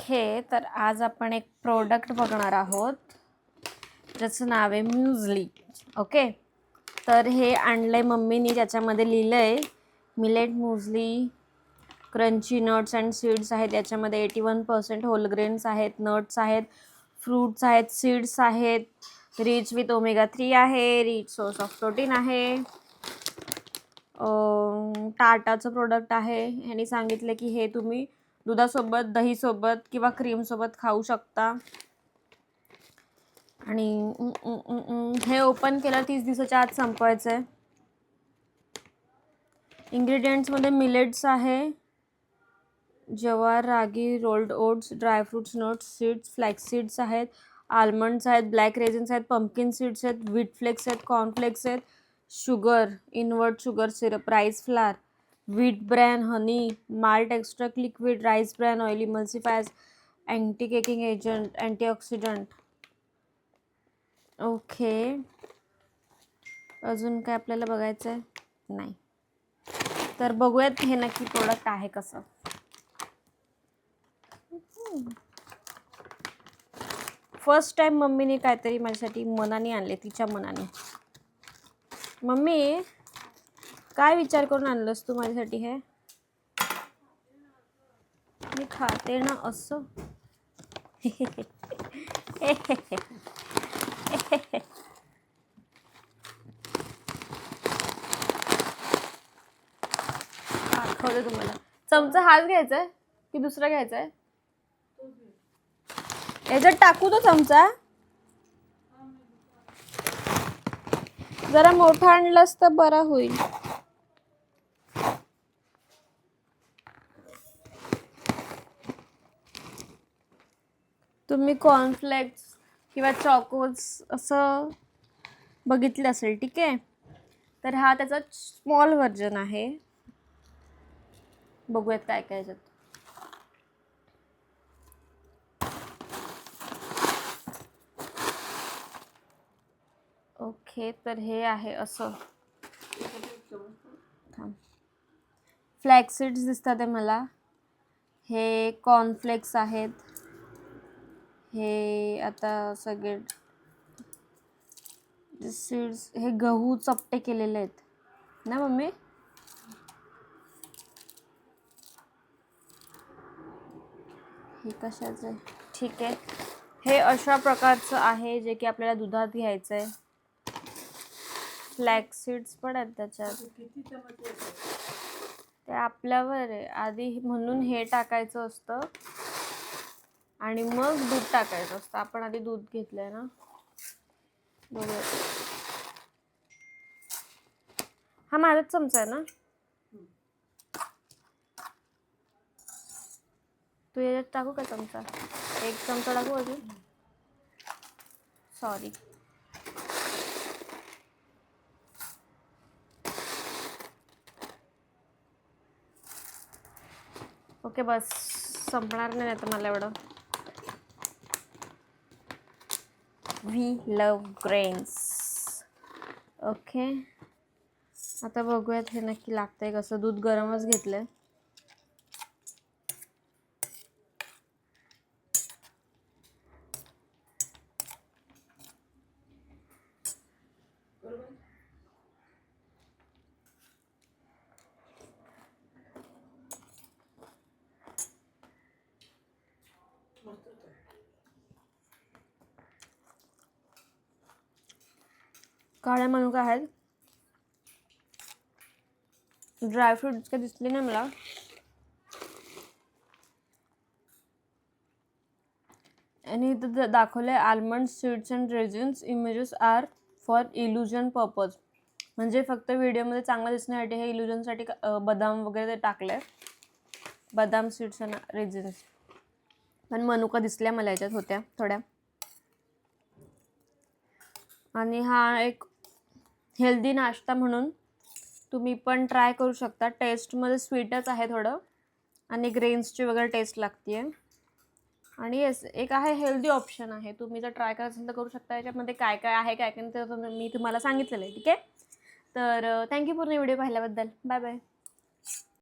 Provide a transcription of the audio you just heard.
Okay, तर आज आपण एक प्रोडक्ट बघणार आहोत ज्याचं नाव आहे म्युझली. ओके, तर हे आणलंय मम्मीनी. त्याच्यामध्ये लिहिलंय millet muesli, crunchy nuts and seeds आहेत. याच्यामध्ये 81% होल ग्रेन्स आहेत, नट्स आहेत, फ्रूट्स आहेत, सीड्स आहेत, रिच विथ ओमेगा 3 आहे, रिच सोर्स ऑफ प्रोटीन आहे. टाटाचं प्रोडक्ट आहे. ह्यांनी सांगितलं की हे तुम्ही दुधासोबत, दहीसोबत किंवा क्रीमसोबत खाऊ शकता. आणि हे ओपन केलं 30 दिवसाच्या आत संपवायचं आहे. इंग्रेडियंट्समध्ये मिलेट्स आहे, jowar, ragi, rolled oats, dry fruits, nuts, seeds, flax seeds आहेत, आल्मंड्स आहेत, ब्लॅक रेझिन्स आहेत, पंपकिन सीड्स आहेत, व्हीट फ्लेक्स आहेत, कॉर्नफ्लेक्स आहेत, sugar, invert sugar syrup, rice flour, wheat bran, honey, malt extract liquid, rice bran oil, emulsifiers, anti caking agent, antioxidant. Okay, अजून काय आपल्याला बघायचं आहे? नाही. तर बघूयात हे नक्की प्रोडक्ट आहे कसं. फर्स्ट टाइम मम्मीने काहीतरी माझ्यासाठी मनाने आणले, तिच्या मनाने. मम्मी, काय विचार करून आणलंस तू माझ्यासाठी हे? मी खाते ना असं. दाखवते तुम्हाला. चमचा हाच घ्यायचा आहे की दुसरा घ्यायचा आहे? याच्यात टाकू तो चमचा. जरा मोठा आणलास तर बरा होईल. तुम्ही कॉर्नफ्लेक्स किंवा चॉकोज असं बघितलं असेल, ठीक आहे? तर हा त्याचा स्मॉल व्हर्जन आहे. बघूयात काय काय याच्यात. ओके, तर हे आहे असं. फ्लॅक्स सीड्स दिसतात आहे मला. हे कॉर्नफ्लेक्स आहेत. हे आता सगळे सीड्स, हे गहू चपटे केलेले आहेत ना मम्मी? हे कशाचं आहे? ठीक आहे, हे अशा प्रकारचं आहे जे की आपल्याला दुधात घ्यायचं आहे. फ्लॅक्स सीड्स पण आहेत त्याच्यात. ते आपल्यावर आहे. आधी म्हणून हे टाकायचं असतं आणि मग दूध टाकायचं असतं. आपण आधी दूध घेतलंय ना. बघूया. हा माझाच चमचा आहे ना? तू याच्यात टाकू का चमचा? एक चमचा टाकू अजून? सॉरी. ओके, बस. संपणार नाही आता मला एवढं. We love grains. ओके, आता बघूयात हे नक्की लागतंय कसं. दूध गरमच घेतलंय. काळ्या मनुका आहेत. ड्रायफ्रूट्स काही दिसले नाही मला. आणि इथं दाखवलंय almond seeds and raisins, images are for illusion purpose. म्हणजे फक्त व्हिडिओमध्ये चांगलं दिसण्यासाठी हे इल्युजनसाठी बदाम वगैरे टाकलंय. बदाम सीड्स अँड रेझिन्स. पण मनुका दिसल्या मला याच्यात होत्या थोड्या. आणि हा एक हेल्दी नाश्ता म्हणून तुम्ही पण ट्राय करू शकता. टेस्टमध्ये स्वीटच आहे थोडं आणि ग्रेन्सची वगैरे टेस्ट लागते. आणि येस, एक आहे हेल्दी ऑप्शन आहे. तुम्ही जर ट्राय करायचं असेल तर करू शकता. याच्यामध्ये काय काय आहे काय काय तर मी तुम्हाला सांगितलेलं आहे, ठीक आहे? तर थँक्यू पूर्ण व्हिडिओ पाहिल्याबद्दल. Bye bye.